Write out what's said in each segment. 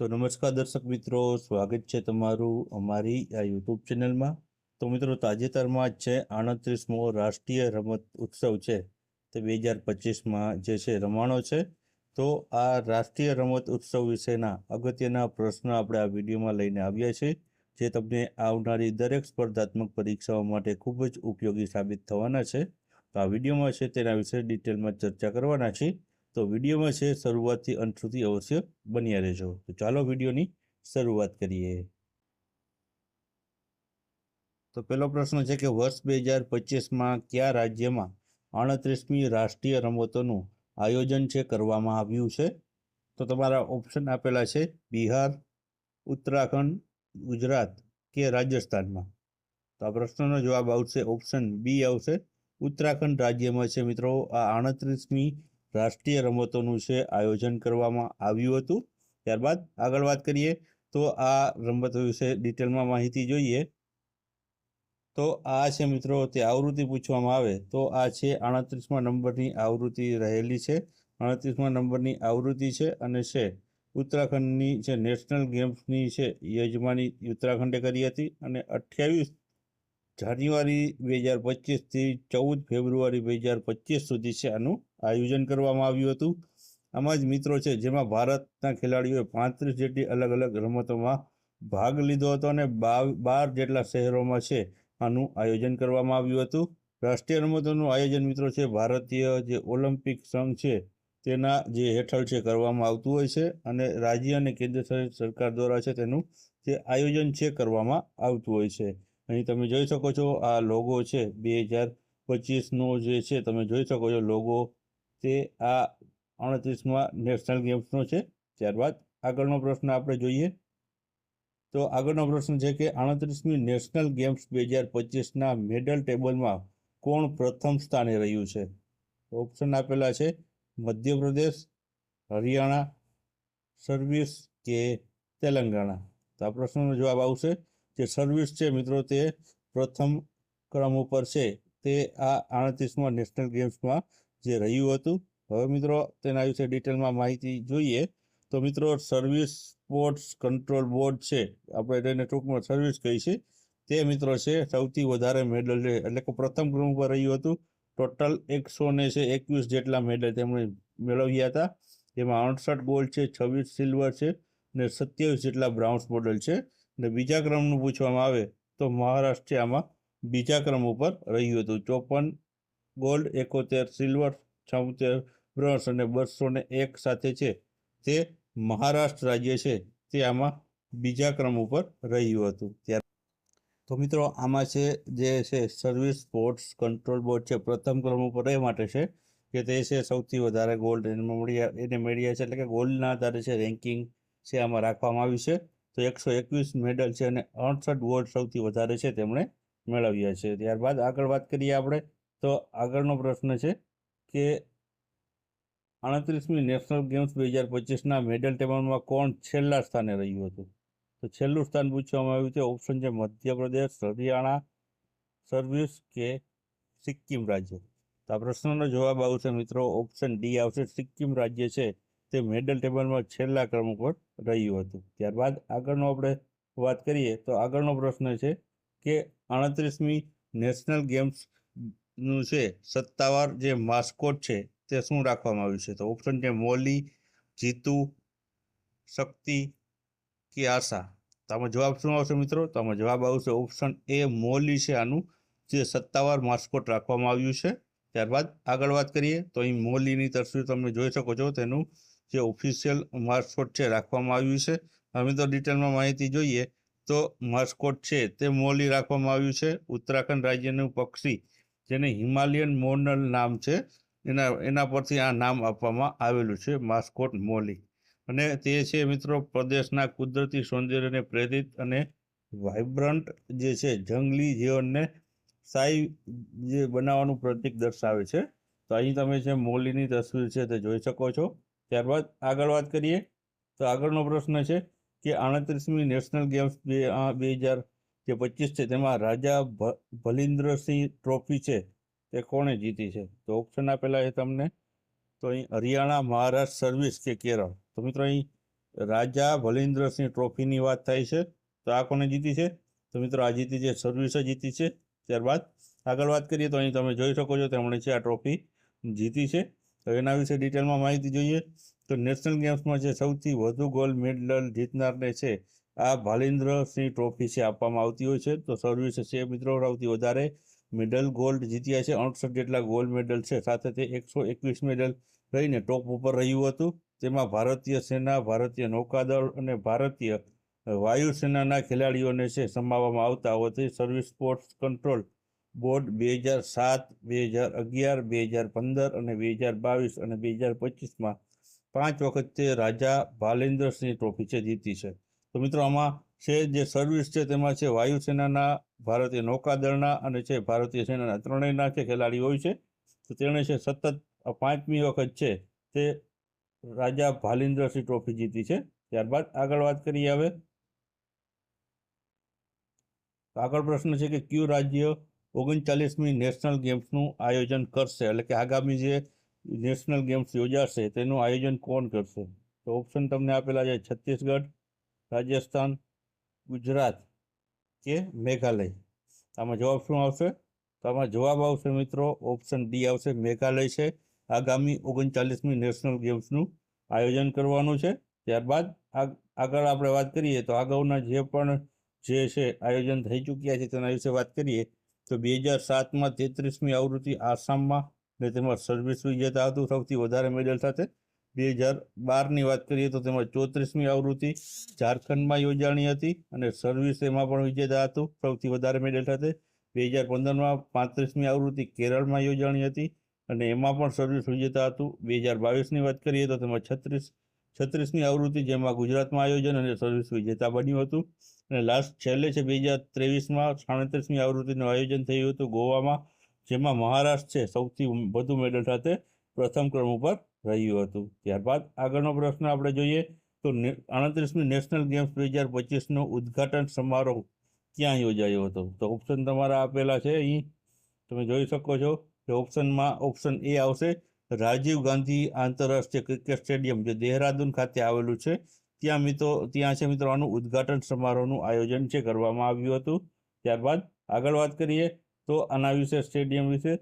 તો નમસ્કાર દર્શક મિત્રો, સ્વાગત છે તમારું અમારી આ યુટ્યુબ ચેનલમાં. તો મિત્રો, તાજેતરમાં જ છે 38મો રાષ્ટ્રીય રમત ઉત્સવ છે તે 2025માં જે છે રમાણો છે. તો આ રાષ્ટ્રીય રમત ઉત્સવ વિશેના અગત્યના પ્રશ્નો આપણે આ વિડીયોમાં લઈને આવ્યા છે, જે તમને આવનારી દરેક સ્પર્ધાત્મક પરીક્ષાઓ માટે ખૂબ જ ઉપયોગી સાબિત થવાના છે. તો આ વિડીયોમાં છે તેના વિશે ડિટેલમાં ચર્ચા કરવાના છે. તો વિડીયોમાં છે શરૂઆતથી અંત સુધી અવશ્ય બન્યા રહેજો. તો ચાલો વિડીયોની શરૂઆત કરીએ. તો પહેલો પ્રશ્ન છે કે વર્ષ 2025માં કયા રાજ્યમાં 38મી રાષ્ટ્રીય રમતોનું આયોજન છે કરવામાં આવ્યું છે? તો તમારા ઓપ્શન આપેલા છે બિહાર, ઉત્તરાખંડ, ગુજરાત કે રાજસ્થાનમાં. તો આ પ્રશ્નનો જવાબ આવશે ઓપ્શન બી આવશે, ઉત્તરાખંડ રાજ્યમાં છે મિત્રો આ 38મી રાષ્ટ્રીય રમતોનું છે આયોજન કરવામાં આવ્યું હતું. ત્યારબાદ આગળ વાત કરીએ તો આ રમતો વિશે ડિટેલમાં માહિતી જોઈએ. તો આ છે મિત્રો તે આવૃત્તિ પૂછવામાં આવે તો આ છે 38મા નંબરની આવૃત્તિ રહેલી છે. 38મા નંબરની આવૃત્તિ છે અને છે ઉત્તરાખંડની છે નેશનલ ગેમ્સની છે યજમાની ઉત્તરાખંડે કરી હતી અને 28 જાન્યુઆરી 2025થી 14 ફેબ્રુઆરી 2025 સુધી છે આનું આયોજન કરવામાં આવ્યું હતું. આમાં જ મિત્રો છે જેમાં ભારતના ખેલાડીઓએ 35 જેટલી અલગ અલગ રમતોમાં ભાગ લીધો હતો અને 12 જેટલા શહેરોમાં છે આનું આયોજન કરવામાં આવ્યું હતું. રાષ્ટ્રીય રમતોનું આયોજન મિત્રો છે ભારતીય જે ઓલિમ્પિક સંઘ છે તેના જે હેઠળ છે કરવામાં આવતું હોય છે અને રાજ્ય અને કેન્દ્ર સરકાર દ્વારા છે તેનું જે આયોજન છે કરવામાં આવતું હોય છે. અહીં તમે જોઈ શકો છો આ લોગો છે 2025નો જે છે તમે જોઈ શકો છો લોગો, તે આ 38મા નેશનલ ગેમ્સનો છે. ત્યારબાદ આગળનો પ્રશ્ન આપણે જોઈએ. તો આગળનો પ્રશ્ન છે કે 38મી નેશનલ ગેમ્સ 2025ના મેડલ ટેબલમાં કોણ પ્રથમ સ્થાને રહ્યું છે? ઓપ્શન આપેલા છે મધ્યપ્રદેશ, હરિયાણા, સર્વિસ કે તેલંગાણા. તો આ પ્રશ્નનો જવાબ આવશે જે સર્વિસ છે મિત્રો તે પ્રથમ ક્રમ ઉપર છે તે આ 38મા નેશનલ ગેમ્સમાં જે રહ્યું હતું. હવે મિત્રો તેના વિશે ડિટેલમાં માહિતી જોઈએ. તો મિત્રો સર્વિસ સ્પોર્ટ્સ કંટ્રોલ બોર્ડ છે, આપણે તેને ટૂંકમાં સર્વિસ કહી છે, તે મિત્રો છે સૌથી વધારે મેડલ છે એટલે કે પ્રથમ ક્રમ ઉપર રહ્યું હતું. ટોટલ 121 જેટલા મેડલ તેમણે મેળવ્યા હતા. જેમાં 68 ગોલ્ડ છે, 26 સિલ્વર છે અને 27 જેટલા બ્રાઉન્સ મેડલ છે. અને બીજા ક્રમનું પૂછવામાં આવે તો મહારાષ્ટ્ર આમાં બીજા ક્રમ ઉપર રહ્યું હતું. 54 ગોલ્ડ, 71 સિલ્વર, 76 બ્રોન્ઝ અને 201 સાથે છે તે મહારાષ્ટ્ર રાજ્ય છે તે આમાં બીજા ક્રમ ઉપર રહ્યું હતું. તો મિત્રો આમાં છે જે છે સર્વિસ સ્પોર્ટ્સ કંટ્રોલ બોર્ડ છે પ્રથમ ક્રમ ઉપર એ માટે છે કે તે છે સૌથી વધારે ગોલ્ડ એને મળ્યા છે, એટલે કે ગોલ્ડના આધારે છે રેન્કિંગ છે આમાં રાખવામાં આવ્યું છે. તો 121 મેડલ છે અને 68 ગોલ્ડ સૌથી વધારે છે તેમણે મેળવ્યા છે. ત્યારબાદ આગળ વાત કરીએ આપણે તો આગળનો પ્રશ્ન છે કે 38મી નેશનલ ગેમ્સ 2025ના મેડલ ટેબલમાં કોણ છેલ્લા સ્થાને રહ્યું હતું? તો છેલ્લું સ્થાન પૂછવામાં આવ્યું છે. ઓપ્શન છે મધ્યપ્રદેશ, હરિયાણા, સર્વિસ કે સિક્કિમ રાજ્ય. તો આ પ્રશ્નનો જવાબ આવશે મિત્રો ઓપ્શન ડી આવશે, સિક્કિમ રાજ્ય છે તે મેડલ ટેબલમાં છેલ્લા ક્રમ ઉપર રહ્યું હતું. ત્યારબાદ આગળનો આપણે વાત કરીએ તો આગળનો પ્રશ્ન છે કે 38મી નેશનલ ગેમ્સનું છે સત્તાવાર જે માસ્કોટ છે તે શું રાખવામાં આવ્યું છે? તો ઓપ્શન છે મોલી, જીતુ, શક્તિ કે આશા. તો આમાં જવાબ શું આવશે મિત્રો? તો આમાં જવાબ આવશે ઓપ્શન એ મોલી છે આનું જે સત્તાવાર માસ્કોટ રાખવામાં આવ્યું છે. ત્યારબાદ આગળ વાત કરીએ તો અહીં મોલીની તસવીર તમે જોઈ શકો છો, તેનું જે ઓફિશિયલ માસ્કોટ છે રાખવામાં આવ્યું છે. હવે તો ડિટેલમાં માહિતી જોઈએ તો માસ્કોટ છે તે મોલી રાખવામાં આવ્યું છે. ઉત્તરાખંડ રાજ્યનું પક્ષી જેને હિમાલયન મોનલ નામ છે એના પરથી આ નામ આપવામાં આવેલું છે માસ્કોટ મોલી. અને તે છે મિત્રો પ્રદેશના કુદરતી સૌંદર્યને પ્રેરિત અને વાઇબ્રન્ટ જે છે જંગલી જીવનને સ્થાયી જે બનાવવાનું પ્રતીક દર્શાવે છે. તો અહીં તમે જે મોલીની તસવીર છે તે જોઈ શકો છો. ત્યારબાદ આગળ વાત કરીએ તો આગળનો પ્રશ્ન છે કે 38મી નેશનલ ગેમ્સ 2025 છે તેમાં રાજા ભલિન્દ્રસિંહ ટ્રોફી છે તે કોણે જીતી છે? તો ઓપ્શન આપેલા છે તમને. તો અહીં હરિયાણા, મહારાષ્ટ્ર, સર્વિસ કે કેરળ. તો મિત્રો અહીં રાજા ભલિન્દ્રસિંહ ટ્રોફીની વાત થાય છે. તો આ કોને જીતી છે? તો મિત્રો આ જીતી છે સર્વિસે જીતી છે. ત્યારબાદ આગળ વાત કરીએ તો અહીં તમે જોઈ શકો છો તેમણે છે આ ટ્રોફી જીતી છે. તો એના વિશે ડિટેલમાં માહિતી જોઈએ તો નેશનલ ગેમ્સમાં જે સૌથી વધુ ગોલ્ડ મેડલ જીતનારને છે આ ભાલિન્દ્રસિંહ ટ્રોફી છે આપવામાં આવતી હોય છે. તો સર્વિસે છે મિત્રો સૌથી વધારે મેડલ ગોલ્ડ જીત્યા છે, 68 જેટલા ગોલ્ડ મેડલ છે. સાથે તે 121 મેડલ રહીને ટોપ ઉપર રહ્યું હતું. તેમાં ભારતીય સેના, ભારતીય નૌકાદળ અને ભારતીય વાયુસેનાના ખેલાડીઓને છે સમાવવામાં આવતા હોવાથી સર્વિસ સ્પોર્ટ્સ કંટ્રોલ બોર્ડ 2007, 2011, 2015 અને 2022 અને 2025માં 5 વખત તે રાજા ભાલિન્દ્રસિંહ ટ્રોફી છે જીતી છે. તો મિત્રો આમાં છે જે સર્વિસ છે તેમાં છે વાયુસેનાના, ભારતીય નૌકાદળના અને છે ભારતીય સેનાના ત્રણેયના છે ખેલાડી હોય છે. તો તેણે છે સતત 5મી વખત છે તે રાજા ભાલિન્દ્રસિંહ ટ્રોફી જીતી છે. ત્યારબાદ આગળ વાત કરીએ હવે. આગળ પ્રશ્ન છે કે કયું રાજ્ય 39મી નેશનલ ગેમ્સનું આયોજન કરશે, એટલે કે આગામી જે નેશનલ ગેમ્સ યોજાશે તેનું આયોજન કોણ કરશે? તો ઓપ્શન તમને આપેલા છે છત્તીસગઢ, રાજસ્થાન, ગુજરાત કે મેઘાલય. આમાં જવાબ શું આવશે? તો આમાં જવાબ આવશે મિત્રો ઓપ્શન ડી આવશે, મેઘાલય છે આગામી 39મી નેશનલ ગેમ્સનું આયોજન કરવાનું છે. ત્યારબાદ આગળ આપણે વાત કરીએ તો અગાઉના જે પણ જે છે આયોજન થઈ ચૂક્યા છે તેના વિશે વાત કરીએ તો 2007માં 33મી આવૃત્તિ આસામમાં ને તેમાં સર્વિસ વિજેતા હતું સૌથી વધારે મેડલ સાથે. 2012ની વાત કરીએ તો તેમાં 34મી આવૃત્તિ ઝારખંડમાં યોજાણી હતી અને સર્વિસ એમાં પણ વિજેતા હતું સૌથી વધારે મેડલ સાથે. 2015માં 35મી આવૃત્તિ કેરળમાં યોજાણી હતી અને એમાં પણ સર્વિસ વિજેતા હતું. 2022ની વાત કરીએ તો તેમાં 36મી આવૃત્તિ જેમાં ગુજરાતમાં આયોજન અને સર્વિસ વિજેતા બન્યું હતું. અને લાસ્ટ છેલ્લે છે 2023માં 37મી આવૃત્તિનું આયોજન થયું હતું ગોવામાં, જેમાં મહારાષ્ટ્ર છે સૌથી વધુ મેડલ સાથે પ્રથમ ક્રમ ઉપર રહ્યું હતું. ત્યારબાદ આગળનો પ્રશ્ન આપણે જોઈએ તો 38મી નેશનલ ગેમ્સ 2025નો ઉદ્ઘાટન સમારોહ ક્યાં યોજાયો હતો? તો ઓપ્શન તમારા આપેલા છે અહીં તમે જોઈ શકો છો કે ઓપ્શન એ આવશે રાજીવ ગાંધી આંતરરાષ્ટ્રીય ક્રિકેટ સ્ટેડિયમ જે દેહરાદૂન ખાતે આવેલું છે ત્યાં છે મિત્રો આનું ઉદ્ઘાટન સમારોહનું આયોજન છે કરવામાં આવ્યું હતું. ત્યારબાદ આગળ વાત કરીએ તો આના વિશે સ્ટેડિયમ વિશે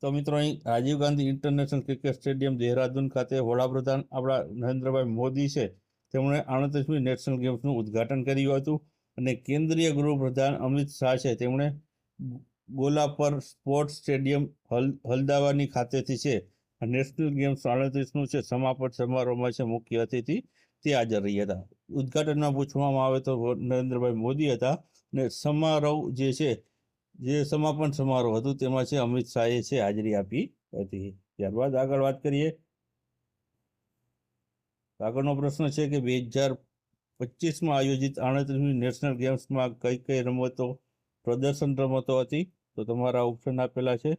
તો મિત્રો અહીં Rajiv Gandhi international cricket stadium Dehradun ખાતે વડાપ્રધાન આપણા નરેન્દ્રભાઈ મોદી છે તેમણે 38મી નેશનલ ગેમ્સનું ઉદ્ઘાટન કર્યું હતું અને કેન્દ્રીય ગૃહપ્રધાન અમિત શાહ છે તેમણે ગોલાપર સ્પોર્ટ્સ સ્ટેડિયમ હલ્દાવાની ખાતેથી છે નેશનલ ગેમ્સ 38નું છે સમાપન સમારોહમાં છે મુખ્ય અતિથિ તે હાજર રહ્યા હતા. ઉદ્ઘાટનમાં પૂછવામાં આવે તો નરેન્દ્રભાઈ મોદી હતા અને સમારોહ જે છે જે સમાપન સમારોહ હતું તેમાં છે અમિત શાહે છે હાજરી આપી હતી. ત્યારબાદ આગળ વાત કરીએ આગળનો પ્રશ્ન છે કે 2025માં આયોજિત 38મી નેશનલ ગેમ્સમાં કઈ કઈ રમતો પ્રદર્શન રમતો હતી? તો તમારા ઓપ્શન આપેલા છે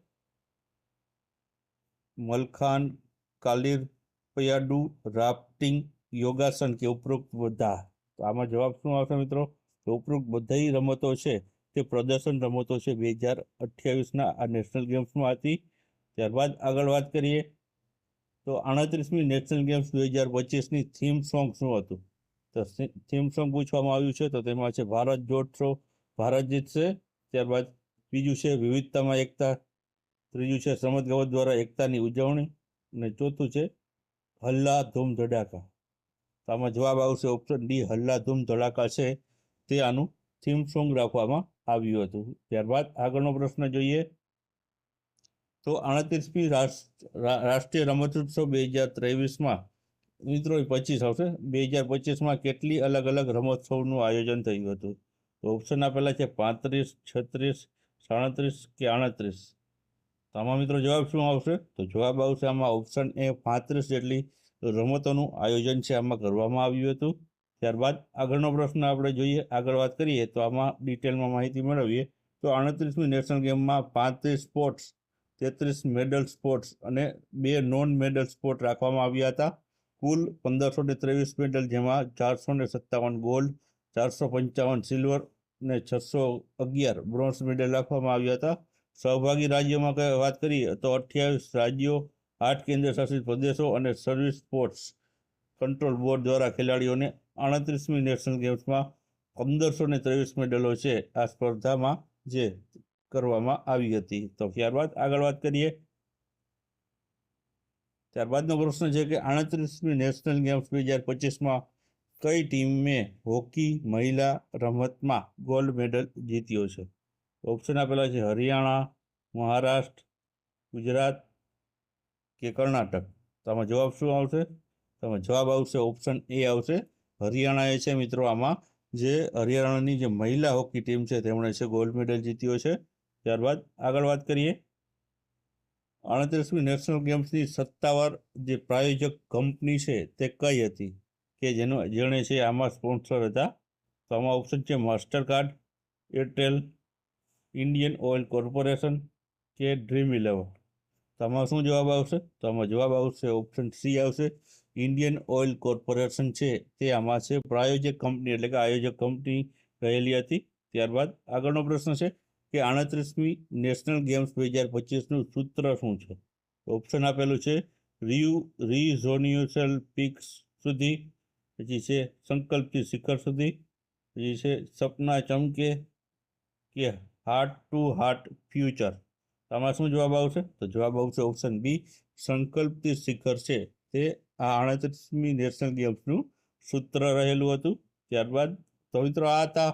મલખાન, કાલિરપયાડુ, રાફ્ટિંગ, યોગાસન કે ઉપરોક્ત બધા. તો આમાં જવાબ શું આવશે મિત્રો? તો ઉપરોક્ત બધી રમતો છે તે પ્રદર્શન રમતો છે 2028ના આ નેશનલ ગેમ્સમાં હતી. ત્યારબાદ આગળ વાત કરીએ તો 38મી નેશનલ ગેમ્સ 2025ની થીમ સોંગ શું હતું? તો થીમ સોંગ પૂછવામાં આવ્યું છે તો તેમાં છે ભારત જોડશો, ભારત જીતશે. ત્યારબાદ બીજું છે વિવિધતામાં એકતા, ત્રીજું છે રમતગમત દ્વારા એકતાની ઉજવણી અને ચોથું છે હલ્લા ધૂમ ધડાકા. તો આમાં જવાબ આવશે ઓપ્શન ડી, હલ્લા ધૂમ ધડાકા છે તે આનું થીમ સોંગ રાખવામાં આવ્યું હતું. ત્યારબાદ આગળનો પ્રશ્ન જોઈએ તો 38મી રાષ્ટ્રીય રમતોત્સવ 2023માં મિત્રો 25 આવશે 2025માં કેટલી અલગ અલગ રમોત્સવનું આયોજન થયું હતું? તો ઓપ્શન આપેલા છે 35, 36, 37 કે 38. તો આમાં મિત્રો જવાબ શું આવશે? તો જવાબ આવશે આમાં ઓપ્શન એ 35 જેટલી રમતોનું આયોજન છે આમાં કરવામાં આવ્યું હતું. ત્યારબાદ આગળનો પ્રશ્ન આપણે જોઈએ આગળ વાત કરીએ તો આમાં ડિટેલમાં માહિતી મેળવીએ તો 38મી નેશનલ ગેમમાં 35 સ્પોર્ટ્સ, 33 મેડલ સ્પોર્ટ્સ અને 2 નોન મેડલ સ્પોર્ટ રાખવામાં આવ્યા હતા. કુલ 1523 મેડલ જેમાં 457 ગોલ્ડ, 455 સિલ્વર અને 611 બ્રોન્ઝ મેડલ રાખવામાં આવ્યા હતા. સહભાગી રાજ્યોમાં વાત કરીએ તો 28 રાજ્યો, 8 કેન્દ્ર શાસિત પ્રદેશો અને સર્વિસ સ્પોર્ટ્સ કંટ્રોલ બોર્ડ દ્વારા ખેલાડીઓને 38મી નેશનલ ગેમ્સમાં 1523 મેડલો છે આ સ્પર્ધામાં જે કરવામાં આવી હતી. તો ત્યારબાદ આગળ વાત કરીએ. ત્યારબાદનો પ્રશ્ન છે કે 38મી નેશનલ ગેમ્સ 2025માં કઈ ટીમે હોકી મહિલા રમતમાં ગોલ્ડ મેડલ જીત્યો છે? ઓપ્શન આપેલા છે હરિયાણા, મહારાષ્ટ્ર, ગુજરાત કે કર્ણાટક. તો આમાં જવાબ શું આવશે? તો આમાં જવાબ આવશે ઓપ્શન એ આવશે હરિયાણા એ છે મિત્રો. આમાં જે હરિયાણાની જે મહિલા હોકી ટીમ છે તેમણે છે ગોલ્ડ મેડલ જીત્યો છે. ત્યારબાદ આગળ વાત કરીએ. 38મી નેશનલ ગેમ્સની સત્તાવાર જે પ્રાયોજક કંપની છે તે કઈ હતી કે જેણે છે આમાં સ્પોન્સર હતા? તો આમાં ઓપ્શન છે Mastercard, Airtel, Indian oil corporation કે ડ્રીમ11. તો આમાં શું જવાબ આવશે? તો આમાં જવાબ આવશે ઓપ્શન સી આવશે ઇન્ડિયન ઓઇલ કોર્પોરેશન છે તે આમાં છે પ્રાયોજક કંપની એટલે કે આયોજક કંપની રહેલી હતી. ત્યારબાદ આગળનો પ્રશ્ન છે કે 38મી નેશનલ ગેમ્સ 2025નું સૂત્ર શું છે? ઓપ્શન આપેલું છે રિઝોલ્યુશન પીક્સ સુધી, પછી છે સંકલ્પથી શિખર સુધી, પછી છે સપના ચમકે કે હાર્ટ ટુ હાર્ટ ફ્યુચર. આમાં શું જવાબ આવશે? તો જવાબ આવશે ઓપ્શન બી સંકલ્પથી શિખર છે તે આ 38મી નેશનલ ગેમ્સનું સૂત્ર રહેલું હતું. ત્યારબાદ તો મિત્રો આ હતા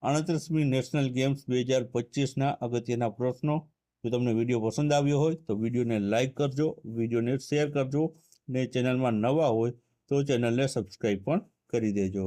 38મી નેશનલ ગેમ્સ 2025ના અગત્યના પ્રશ્નો. જો તમને વિડીયો પસંદ આવ્યો હોય તો વિડીયોને લાઇક કરજો, વિડીયોને શેર કરજો, ને ચેનલમાં નવા હોય તો ચેનલને સબસ્ક્રાઈબ પણ કરી દેજો.